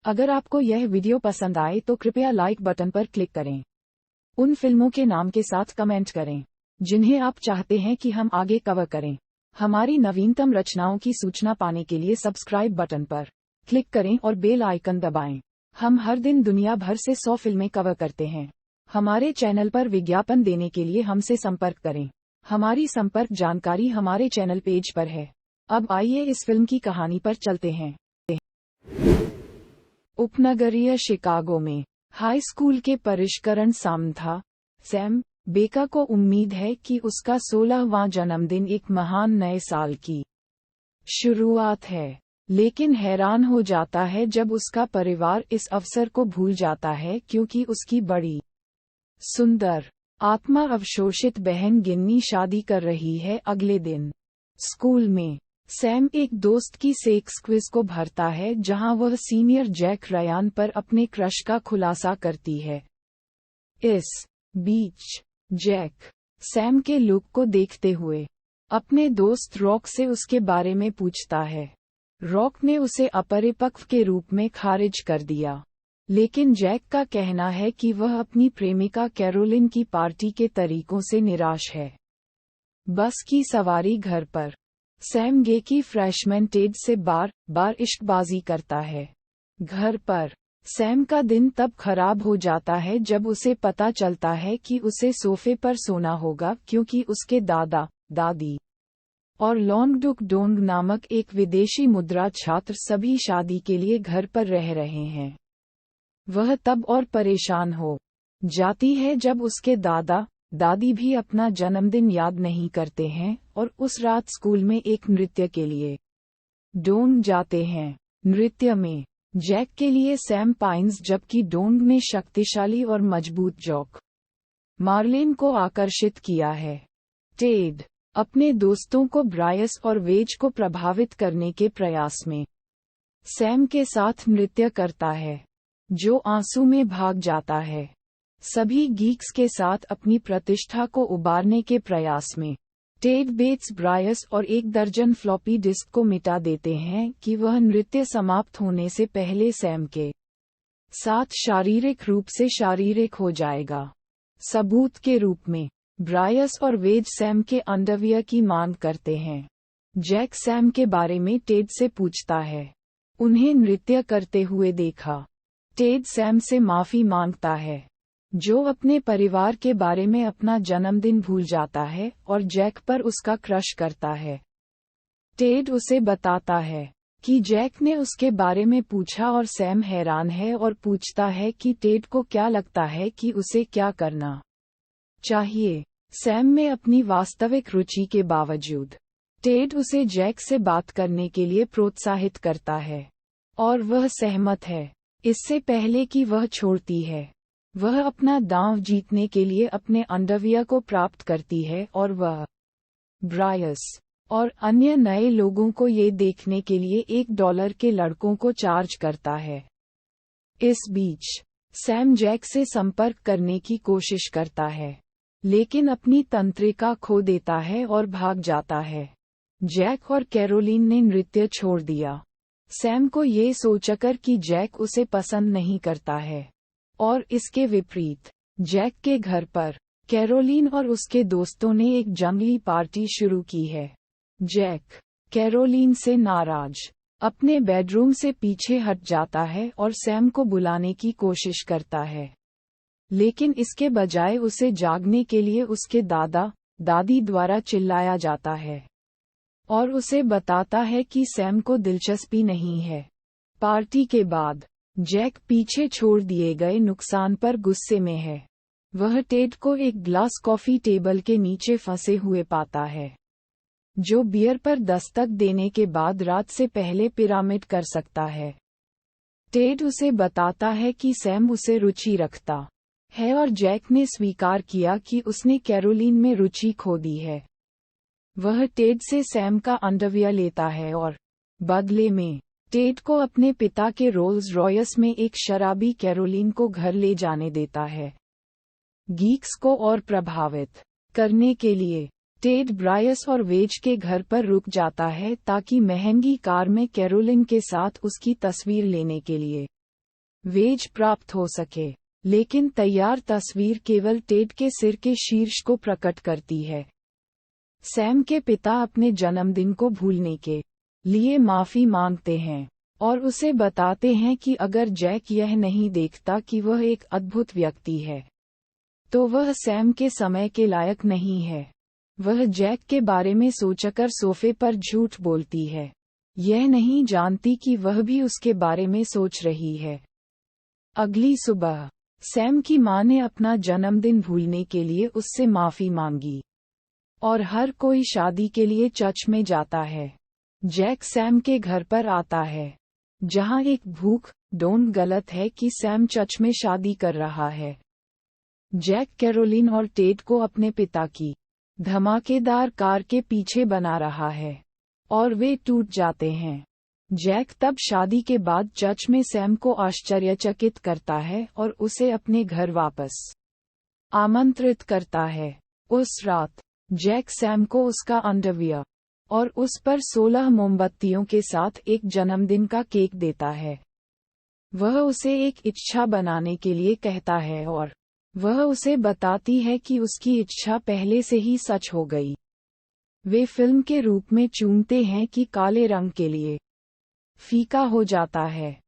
अगर आपको यह वीडियो पसंद आए तो कृपया लाइक बटन पर क्लिक करें। उन फिल्मों के नाम के साथ कमेंट करें जिन्हें आप चाहते हैं कि हम आगे कवर करें। हमारी नवीनतम रचनाओं की सूचना पाने के लिए सब्सक्राइब बटन पर क्लिक करें और बेल आइकन दबाएं। हम हर दिन दुनिया भर से 100 फिल्में कवर करते हैं। हमारे चैनल पर विज्ञापन देने के लिए हमसे संपर्क करें। हमारी संपर्क जानकारी हमारे चैनल पेज पर है। अब आइए इस फिल्म की कहानी पर चलते हैं। उपनगरीय शिकागो में हाई स्कूल के परिष्करण साम था। सैम बेका को उम्मीद है कि उसका 16वां जन्मदिन एक महान नए साल की शुरुआत है, लेकिन हैरान हो जाता है जब उसका परिवार इस अवसर को भूल जाता है क्योंकि उसकी बड़ी सुंदर आत्मा अवशोषित बहन गिन्नी शादी कर रही है। अगले दिन स्कूल में सैम एक दोस्त की सेक्स क्विज को भरता है जहां वह सीनियर जैक रयान पर अपने क्रश का खुलासा करती है। इस बीच जैक सैम के लुक को देखते हुए अपने दोस्त रॉक से उसके बारे में पूछता है। रॉक ने उसे अपरिपक्व के रूप में खारिज कर दिया, लेकिन जैक का कहना है कि वह अपनी प्रेमिका कैरोलिन की पार्टी के तरीकों से निराश है। बस की सवारी घर पर सैम गे की फ्रेशमैन टेड से बार इश्कबाजी करता है। घर पर सैम का दिन तब खराब हो जाता है जब उसे पता चलता है कि उसे सोफे पर सोना होगा क्योंकि उसके दादा दादी और लॉन्गडुक डोंग नामक एक विदेशी मुद्रा छात्र सभी शादी के लिए घर पर रह रहे हैं। वह तब और परेशान हो जाती है जब उसके दादा दादी भी अपना जन्मदिन याद नहीं करते हैं और उस रात स्कूल में एक नृत्य के लिए डोंग जाते हैं। नृत्य में जैक के लिए सैम पाइन्स जबकि डोंग ने शक्तिशाली और मजबूत जॉक मार्लिन को आकर्षित किया है। टेड अपने दोस्तों को ब्रायस और वेज को प्रभावित करने के प्रयास में सैम के साथ नृत्य करता है, जो आंसू में भाग जाता है। सभी गीक्स के साथ अपनी प्रतिष्ठा को उबारने के प्रयास में टेड बेट्स ब्रायस और 1 दर्जन फ्लॉपी डिस्क को मिटा देते हैं कि वह नृत्य समाप्त होने से पहले सैम के साथ शारीरिक रूप से शारीरिक हो जाएगा। सबूत के रूप में ब्रायस और वेज सैम के अंडरवियर की मांग करते हैं। जैक सैम के बारे में टेड से पूछता है। उन्हें नृत्य करते हुए देखा। टेड सैम से माफी मांगता है, जो अपने परिवार के बारे में अपना जन्मदिन भूल जाता है और जैक पर उसका क्रश करता है। टेड उसे बताता है कि जैक ने उसके बारे में पूछा और सैम हैरान है और पूछता है कि टेड को क्या लगता है कि उसे क्या करना चाहिए। सैम में अपनी वास्तविक रुचि के बावजूद टेड उसे जैक से बात करने के लिए प्रोत्साहित करता है और वह सहमत है। इससे पहले कि वह छोड़ती है, वह अपना दांव जीतने के लिए अपने अंडरवियर को प्राप्त करती है और वह ब्रायस और अन्य नए लोगों को ये देखने के लिए $1 के लड़कों को चार्ज करता है। इस बीच सैम जैक से संपर्क करने की कोशिश करता है, लेकिन अपनी तंत्रिका खो देता है और भाग जाता है। जैक और कैरोलिन ने नृत्य छोड़ दिया। सैम को ये सोचकर कि जैक उसे पसंद नहीं करता है, और इसके विपरीत जैक के घर पर कैरोलिन और उसके दोस्तों ने एक जंगली पार्टी शुरू की है। जैक कैरोलिन से नाराज अपने बेडरूम से पीछे हट जाता है और सैम को बुलाने की कोशिश करता है, लेकिन इसके बजाय उसे जागने के लिए उसके दादा दादी द्वारा चिल्लाया जाता है और उसे बताता है कि सैम को दिलचस्पी नहीं है। पार्टी के बाद जैक पीछे छोड़ दिए गए नुकसान पर गुस्से में है। वह टेड को एक ग्लास कॉफी टेबल के नीचे फंसे हुए पाता है, जो बियर पर दस्तक देने के बाद रात से पहले पिरामिड कर सकता है। टेड उसे बताता है कि सैम उसे रुचि रखता है और जैक ने स्वीकार किया कि उसने कैरोलिन में रुचि खो दी है। वह टेड से सैम का अंडरवियर लेता है और बदले में टेड को अपने पिता के रोल्स रॉयस में एक शराबी कैरोलिन को घर ले जाने देता है। गीक्स को और प्रभावित करने के लिए टेड ब्रायस और वेज के घर पर रुक जाता है ताकि महंगी कार में कैरोलिन के साथ उसकी तस्वीर लेने के लिए वेज प्राप्त हो सके। लेकिन तैयार तस्वीर केवल टेड के सिर के शीर्ष को प्रकट करती है। सैम के पिता अपने जन्मदिन को भूलने के लिए माफी मांगते हैं और उसे बताते हैं कि अगर जैक यह नहीं देखता कि वह एक अद्भुत व्यक्ति है, तो वह सैम के समय के लायक नहीं है। वह जैक के बारे में सोचकर सोफे पर झूठ बोलती है, यह नहीं जानती कि वह भी उसके बारे में सोच रही है। अगली सुबह सैम की मां ने अपना जन्मदिन भूलने के लिए उससे माफी मांगी और हर कोई शादी के लिए चर्च में जाता है। जैक सैम के घर पर आता है, जहां एक भूख डोंट गलत है कि सैम चर्च में शादी कर रहा है। जैक कैरोलिन और टेड को अपने पिता की धमाकेदार कार के पीछे बना रहा है और वे टूट जाते हैं। जैक तब शादी के बाद चर्च में सैम को आश्चर्यचकित करता है और उसे अपने घर वापस आमंत्रित करता है। उस रात जैक सैम को उसका अंडरवियर और उस पर 16 मोमबत्तियों के साथ एक जन्मदिन का केक देता है। वह उसे एक इच्छा बनाने के लिए कहता है और वह उसे बताती है कि उसकी इच्छा पहले से ही सच हो गई। वे फिल्म के रूप में चूमते हैं कि काले रंग के लिए फीका हो जाता है।